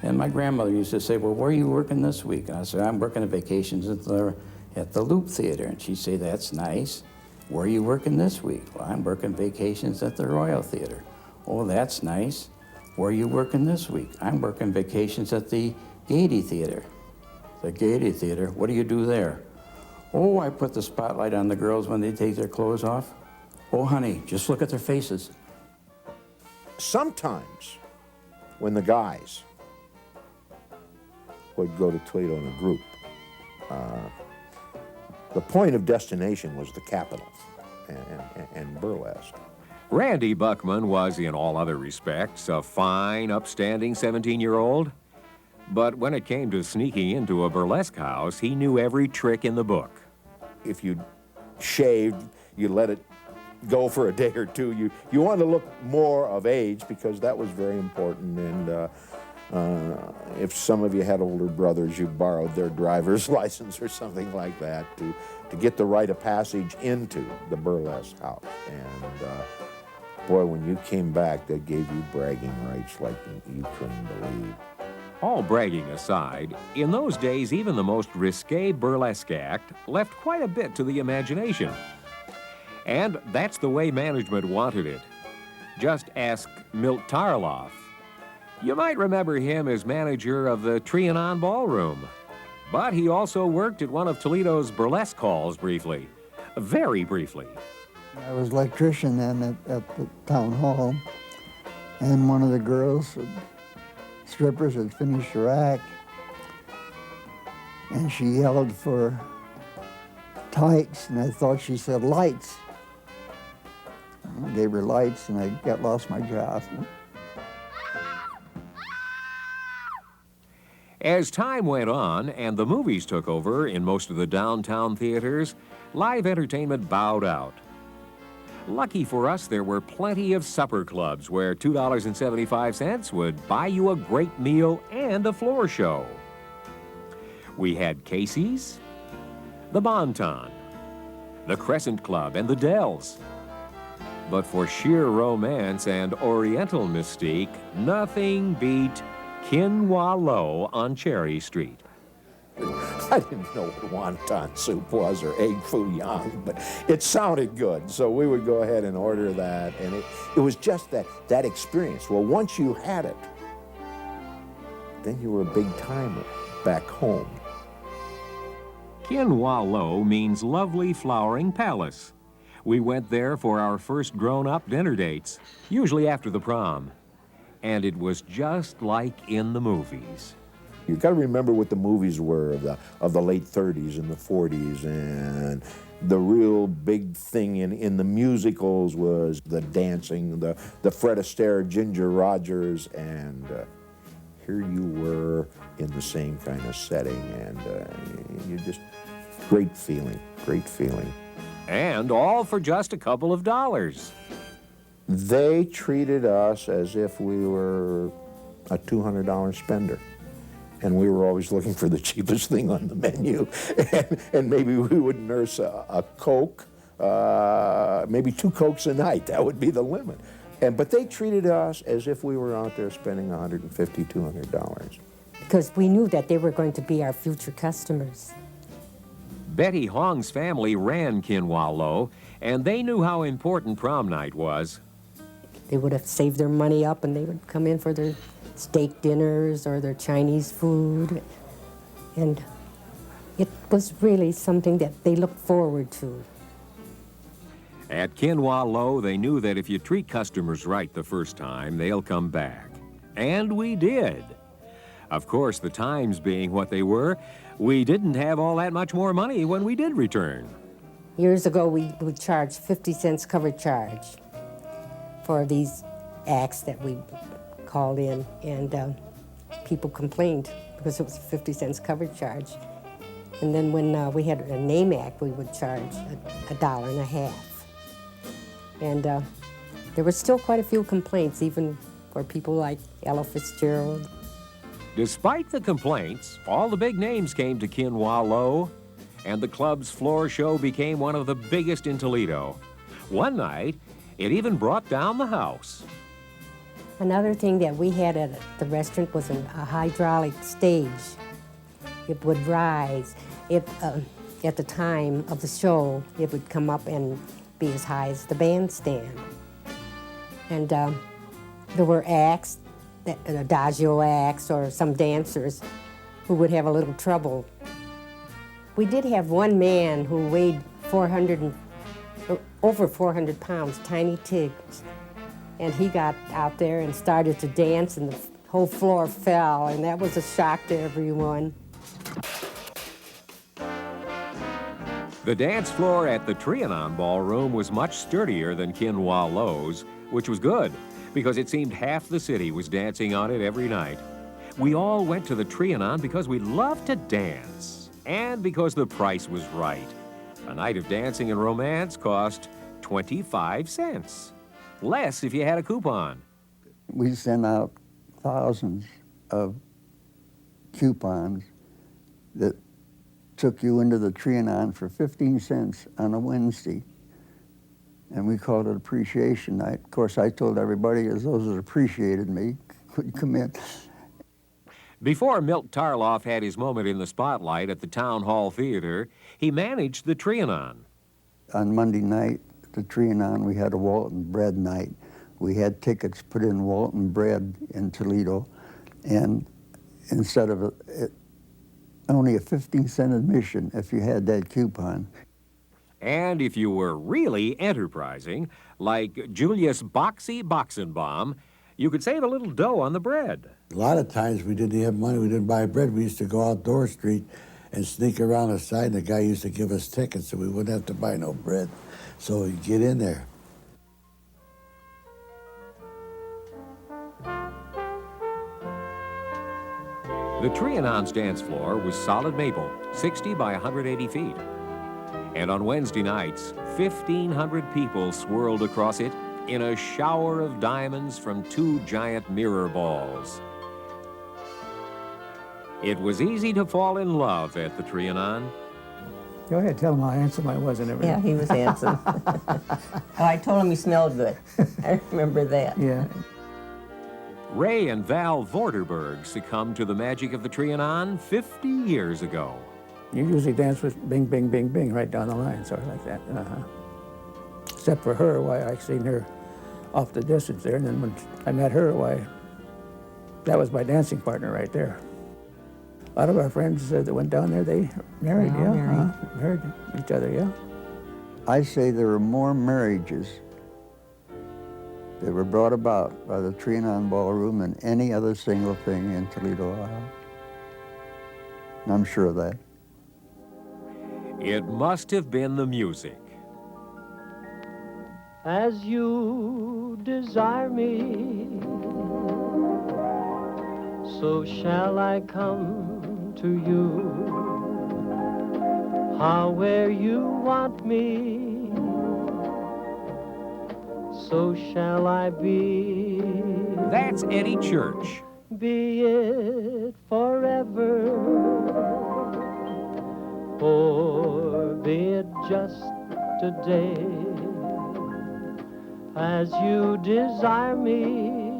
And my grandmother used to say, well, where are you working this week? And I said, I'm working at vacations at the Loop Theater. And she'd say, that's nice. Where are you working this week? Well, I'm working vacations at the Royal Theater. Oh, that's nice. Where are you working this week? I'm working vacations at the Gaiety Theater. The Gaiety Theater, what do you do there? Oh, I put the spotlight on the girls when they take their clothes off. Oh, honey, just look at their faces. Sometimes when the guys would go to Toledo in a group, the point of destination was the Capitol and Burlesque. Randy Buckman was, in all other respects, a fine, upstanding 17-year-old. But when it came to sneaking into a burlesque house, he knew every trick in the book. If you shaved, you let it go for a day or two. You wanted to look more of age because that was very important. And if some of you had older brothers, you borrowed their driver's license or something like that to get the rite of passage into the burlesque house. And boy, when you came back, they gave you bragging rights like you couldn't believe. All bragging aside, in those days, even the most risque burlesque act left quite a bit to the imagination. And that's the way management wanted it. Just ask Milt Tarloff. You might remember him as manager of the Trianon Ballroom, but he also worked at one of Toledo's burlesque halls briefly, very briefly. I was electrician then at the town hall, and one of the girls, strippers, had finished her act, and she yelled for tights, and I thought she said lights. I gave her lights, and I lost my job. As time went on and the movies took over in most of the downtown theaters, live entertainment bowed out. Lucky for us, there were plenty of supper clubs where $2.75 would buy you a great meal and a floor show. We had Casey's, the Bonton, the Crescent Club, and the Dells. But for sheer romance and oriental mystique, nothing beat Kinwallow on Cherry Street. I didn't know what wonton soup was or egg foo young, but it sounded good, so we would go ahead and order that, and it was just that experience. Well, once you had it, then you were a big timer back home. Kinwallow means lovely flowering palace. We went there for our first grown-up dinner dates, usually after the prom. And it was just like in the movies. You've got to remember what the movies were of the late 30s and the 40s, and the real big thing in the musicals was the dancing, the Fred Astaire, Ginger Rogers, and here you were in the same kind of setting, and you just, great feeling, great feeling. And all for just a couple of dollars. They treated us as if we were a $200 spender. And we were always looking for the cheapest thing on the menu. And maybe we would nurse a Coke, maybe 2 Cokes a night. That would be the limit. But they treated us as if we were out there spending $150, $200. Because we knew that they were going to be our future customers. Betty Hong's family ran Kinwallow, and they knew how important prom night was. They would have saved their money up, and they would come in for their steak dinners or their Chinese food. And it was really something that they looked forward to. At Kinwallow, they knew that if you treat customers right the first time, they'll come back. And we did. Of course, the times being what they were, we didn't have all that much more money when we did return. Years ago, we would charge 50 cents cover charge for these acts that we called in, and people complained because it was a 50 cents cover charge. And then when we had a name act, we would charge $1.50. And there were still quite a few complaints, even for people like Ella Fitzgerald. Despite the complaints, all the big names came to Kinwallow, and the club's floor show became one of the biggest in Toledo. One night, it even brought down the house. Another thing that we had at the restaurant was a hydraulic stage. It would rise. At the time of the show, it would come up and be as high as the bandstand. And there were acts, adagio acts, or some dancers who would have a little trouble. We did have one man who weighed over 400 pounds, Tiny Tiggs. And he got out there and started to dance, and the whole floor fell, and that was a shock to everyone. The dance floor at the Trianon Ballroom was much sturdier than Kinwallow's, which was good, because it seemed half the city was dancing on it every night. We all went to the Trianon because we loved to dance, and because the price was right. A night of dancing and romance cost 25 cents. Less if you had a coupon. We sent out thousands of coupons that took you into the Trianon for 15 cents on a Wednesday. And we called it Appreciation Night. Of course, I told everybody, as those that appreciated me could come in. Before Milt Tarloff had his moment in the spotlight at the Town Hall Theater, he managed the Trianon. On Monday night, at the Trianon, we had a Walton bread night, We had tickets put in Walton Bread in Toledo, and instead of only a 15-cent admission if you had that coupon. And if you were really enterprising, like Julius Boxy Boxenbaum, you could save a little dough on the bread. A lot of times we didn't have money, we didn't buy bread. We used to go out Door Street and sneak around the side, and the guy used to give us tickets so we wouldn't have to buy no bread. So we'd get in there. The Trianon's dance floor was solid maple, 60 by 180 feet. And on Wednesday nights, 1,500 people swirled across it in a shower of diamonds from 2 giant mirror balls. It was easy to fall in love at the Trianon. Go ahead, tell him how handsome I was and everything. Yeah, he was handsome. Oh, I told him he smelled good. I remember that. Yeah. Ray and Val Vorderberg succumbed to the magic of the Trianon 50 years ago. You usually dance with bing, bing, bing, bing right down the line, sort of like that. Except for her, why I seen her off the distance there, and then when I met her, why, that was my dancing partner right there. A lot of our friends that went down there, they married, married each other, yeah. I say there were more marriages that were brought about by the Trianon Ballroom than any other single thing in Toledo, Ohio. And I'm sure of that. It must have been the music. As you desire me, so shall I come to you. Where you want me, so shall I be. That's Eddie Church. Be it forever, or be it just today. As you desire me,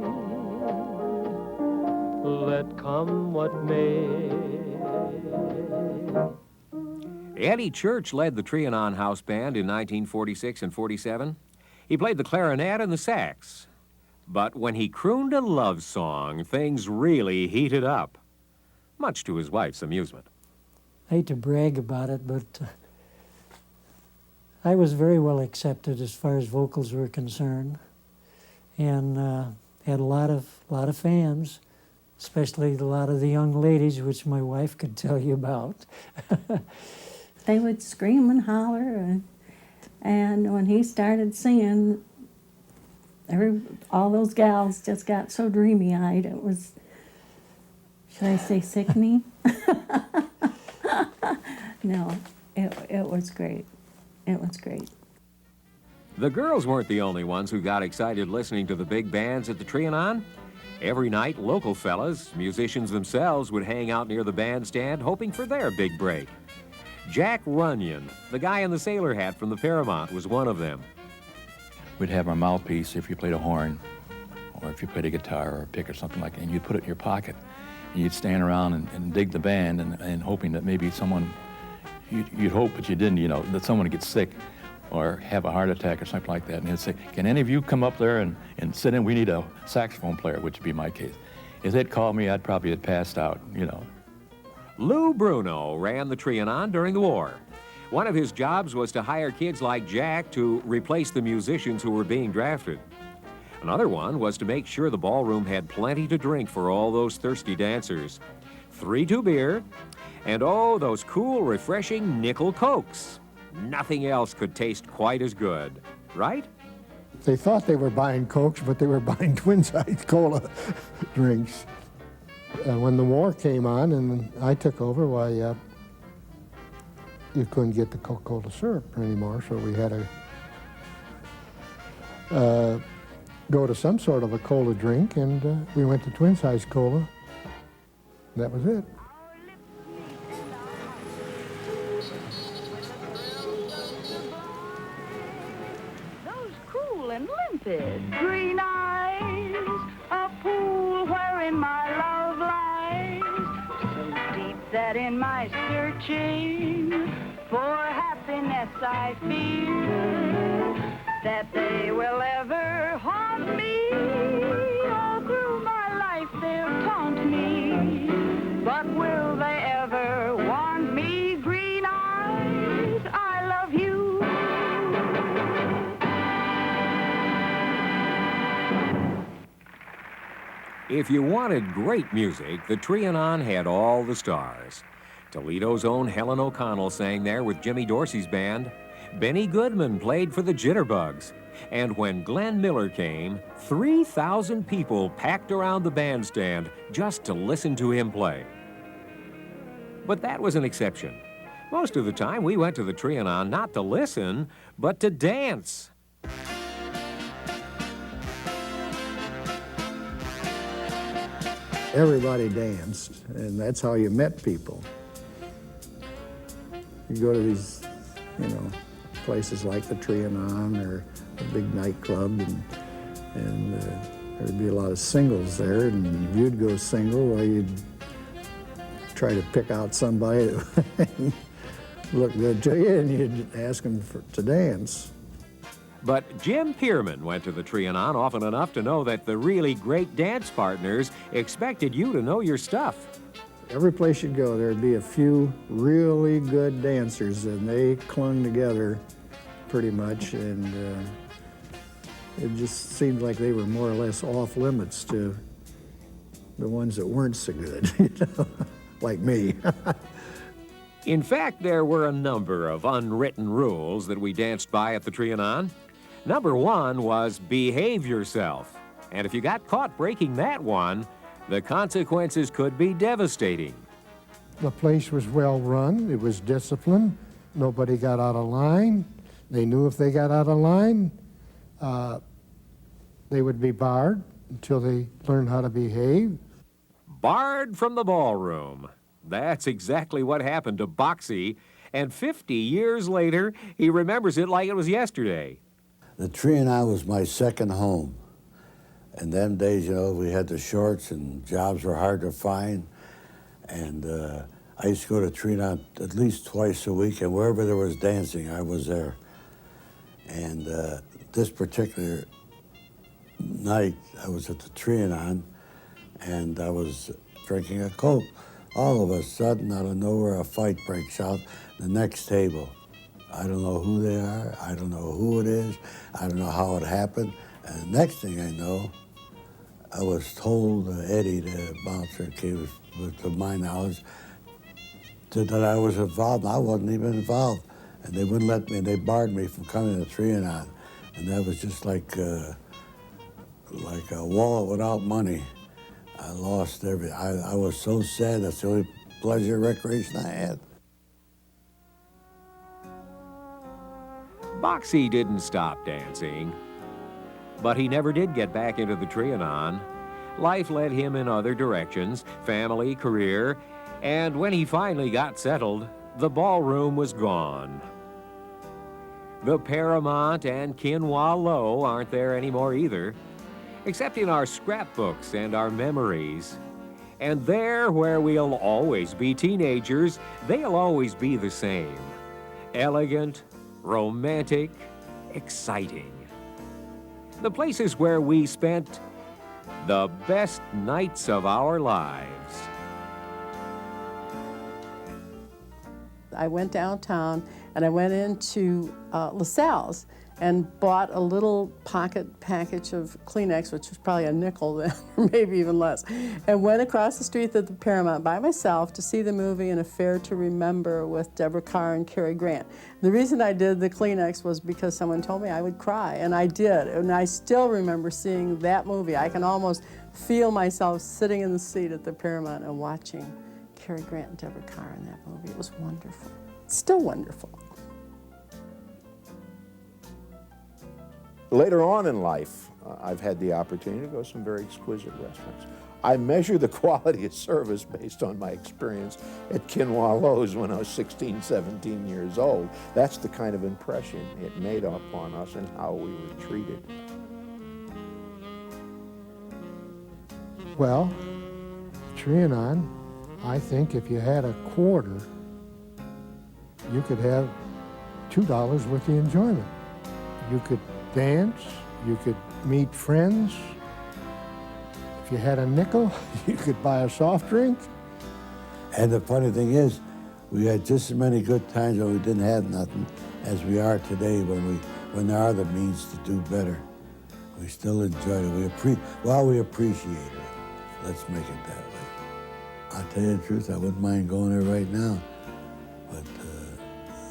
let come what may. Eddie Church led the Trianon House Band in 1946 and 47. He played the clarinet and the sax. But when he crooned a love song, things really heated up, much to his wife's amusement. I hate to brag about it, but I was very well accepted as far as vocals were concerned, and had a lot of fans, especially a lot of the young ladies, which my wife could tell you about. They would scream and holler, and when he started singing, all those gals just got so dreamy-eyed. It was, should I say sickening? No, it was great. It was great. The girls weren't the only ones who got excited listening to the big bands at the Trianon. Every night, local fellas, musicians themselves, would hang out near the bandstand hoping for their big break. Jack Runyon, the guy in the sailor hat from the Paramount, was one of them. We'd have our mouthpiece if you played a horn, or if you played a guitar or a pick or something like that, and you'd put it in your pocket. And you'd stand around and dig the band and hoping that maybe someone, you'd hope, but you didn't, you know, that someone would get sick or have a heart attack or something like that. And they'd say, can any of you come up there and sit in? We need a saxophone player, which would be my case. If they'd called me, I'd probably have passed out, you know. Lou Bruno ran the Trianon during the war. One of his jobs was to hire kids like Jack to replace the musicians who were being drafted. Another one was to make sure the ballroom had plenty to drink for all those thirsty dancers. 3-2 beer, and oh, those cool, refreshing nickel Cokes. Nothing else could taste quite as good, right? They thought they were buying Cokes, but they were buying twin-size cola drinks. When the war came on and I took over, why, you couldn't get the Coca-Cola syrup anymore, so we had to go to some sort of a cola drink, and we went to twin-size cola. That was it. Those cool and limpid green eyes, a pool wherein my love lies, so deep that in my searching for happiness I fear that they will ever haunt me If you wanted great music, the Trianon had all the stars. Toledo's own Helen O'Connell sang there with Jimmy Dorsey's band. Benny Goodman played for the Jitterbugs. And when Glenn Miller came, 3,000 people packed around the bandstand just to listen to him play. But that was an exception. Most of the time, we went to the Trianon not to listen, but to dance. Everybody danced, and that's how you met people. You go to these, places like the Trianon or a big nightclub, and there'd be a lot of singles there, and if you'd go single, well, you'd try to pick out somebody that looked good to you, and you'd ask them to dance. But Jim Pierman went to the Trianon often enough to know that the really great dance partners expected you to know your stuff. Every place you'd go, there'd be a few really good dancers, and they clung together pretty much, and it just seemed like they were more or less off limits to the ones that weren't so good, like me. In fact, there were a number of unwritten rules that we danced by at the Trianon. Number one was behave yourself. And if you got caught breaking that one, the consequences could be devastating. The place was well run, it was disciplined, nobody got out of line. They knew if they got out of line, they would be barred until they learned how to behave. Barred from the ballroom. That's exactly what happened to Boxy, and 50 years later, he remembers it like it was yesterday. The Trianon was my second home. In them days, we had the shorts and jobs were hard to find. And I used to go to Trianon at least twice a week, and wherever there was dancing, I was there. And this particular night, I was at the Trianon, and I was drinking a Coke. All of a sudden, out of nowhere, a fight breaks out the next table. I don't know who they are, I don't know who it is, I don't know how it happened. And the next thing I know, I was told, Eddie, the bouncer, came to my knowledge, that I was involved, and I wasn't even involved. And they wouldn't let me, and they barred me from coming to Trianon. And that was just like a wallet without money. I lost everything. I was so sad. That's the only pleasure and recreation I had. Boxy didn't stop dancing, but he never did get back into the Trianon. Life led him in other directions, family, career, and when he finally got settled, the ballroom was gone. The Paramount and Kinwallow aren't there anymore either, except in our scrapbooks and our memories. And there, where we'll always be teenagers, they'll always be the same. Elegant, romantic, exciting. The places where we spent the best nights of our lives. I went downtown and I went into LaSalle's and bought a little pocket package of Kleenex, which was probably a nickel then, or maybe even less, and went across the street to the Paramount by myself to see the movie An Affair to Remember with Deborah Kerr and Cary Grant. The reason I did the Kleenex was because someone told me I would cry, and I did, and I still remember seeing that movie. I can almost feel myself sitting in the seat at the Paramount and watching Cary Grant and Deborah Kerr in that movie. It was wonderful. Still wonderful. Later on in life, I've had the opportunity to go to some very exquisite restaurants. I measure the quality of service based on my experience at Kinwallow's when I was 16, 17 years old. That's the kind of impression it made upon us and how we were treated. Well, Trianon, I think if you had a quarter, you could have $2 worth of enjoyment. You could dance, you could meet friends. If you had a nickel, you could buy a soft drink. And the funny thing is, we had just as many good times when we didn't have nothing as we are today when there are the means to do better. We still enjoy it. We appreciate it. let's make it that way. I'll tell you the truth, I wouldn't mind going there right now, but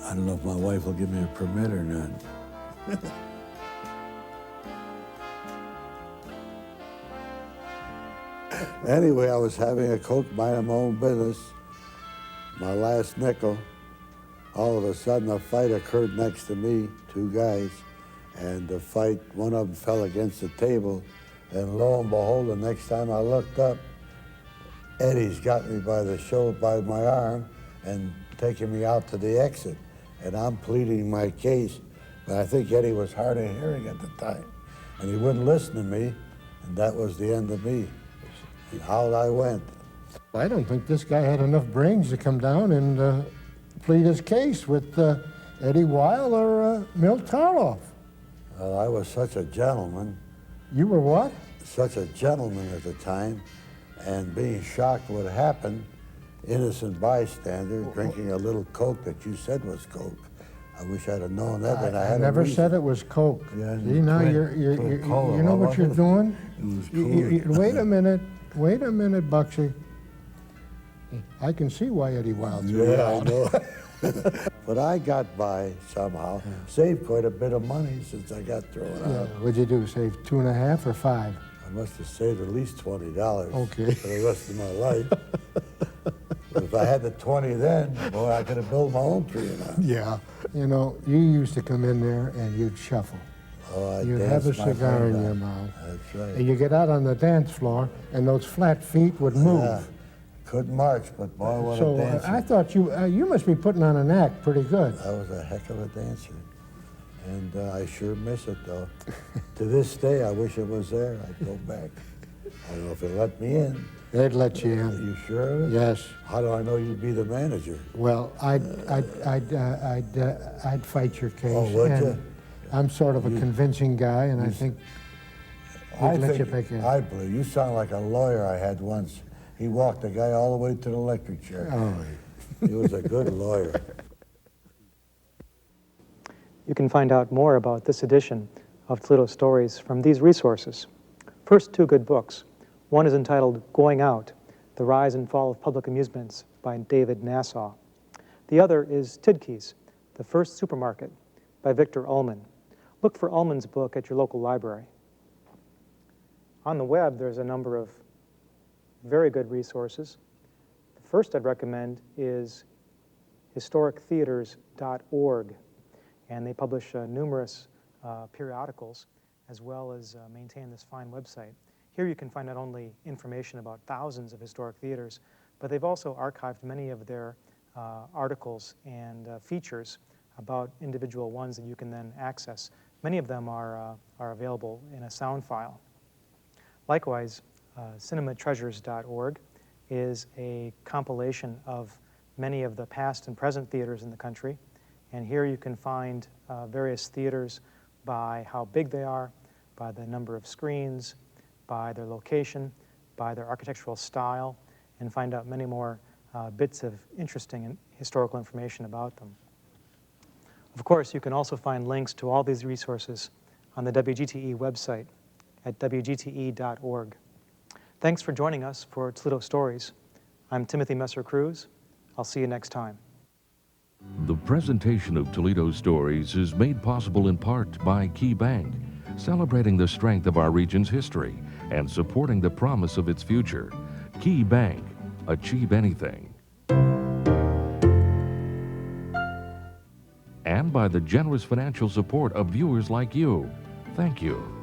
I don't know if my wife will give me a permit or not. Anyway, I was having a Coke, minding my own business, my last nickel. All of a sudden, a fight occurred next to me, two guys, and the fight, one of them fell against the table, and lo and behold, the next time I looked up, Eddie's got me by the shoulder, by my arm, and taking me out to the exit. And I'm pleading my case, but I think Eddie was hard of hearing at the time, and he wouldn't listen to me, and that was the end of me. And out I went. I don't think this guy had enough brains to come down and plead his case with Eddie Weil or Milt Tarloff. Well, I was such a gentleman. You were what? Such a gentleman at the time, and being shocked what happened, innocent bystander drinking a little Coke that you said was Coke. I wish I'd have known that. I never said it was Coke. Yeah, see, now you know what you're doing? Wait a minute, Bucksy. I can see why Eddie Weil threw it Yeah, I out. know. But I got by somehow, saved quite a bit of money since I got thrown out. What'd you do, save 2.5 or 5? I must have saved at least $20 Okay. for the rest of my life. But if I had the 20 then, boy, I could have built my own Trianon. Yeah. You know, you used to come in there and you'd shuffle. Oh, You'd have a danced my cigar brain in your out. mouth. That's right. And you get out on the dance floor and those flat feet would move. Yeah. Couldn't march, but boy, what So a dancer. I thought you must be putting on an act pretty good. I was a heck of a dancer. And I sure miss it, though. To this day, I wish it was there. I'd go back. I don't know if they'll let me in. They'd let you in. You sure of it? Yes. How do I know you'd be the manager? Well, I'd fight your case. Oh, would and you? I'm sort of a convincing guy, and I think they'd let you back in. I believe you sound like a lawyer I had once. He walked the guy all the way to the electric chair. Oh. He was a good lawyer. You can find out more about this edition of Toledo Stories from these resources. First, two good books. One is entitled Going Out, The Rise and Fall of Public Amusements by David Nassau. The other is Tidkeys, The First Supermarket by Victor Ullman. Look for Ullman's book at your local library. On the web, there's a number of very good resources. The first I'd recommend is historictheaters.org, and they publish numerous periodicals as well as maintain this fine website. Here you can find not only information about thousands of historic theaters, but they've also archived many of their articles and features about individual ones that you can then access. Many of them are available in a sound file. Likewise, cinematreasures.org is a compilation of many of the past and present theaters in the country. And here you can find various theaters by how big they are, by the number of screens, by their location, by their architectural style, and find out many more bits of interesting and historical information about them. Of course, you can also find links to all these resources on the WGTE website at WGTE.org. Thanks for joining us for Toledo Stories. I'm Timothy Messer-Cruz. I'll see you next time. The presentation of Toledo Stories is made possible in part by Key Bank, celebrating the strength of our region's history and supporting the promise of its future. Key Bank, achieve anything. And by the generous financial support of viewers like you. Thank you.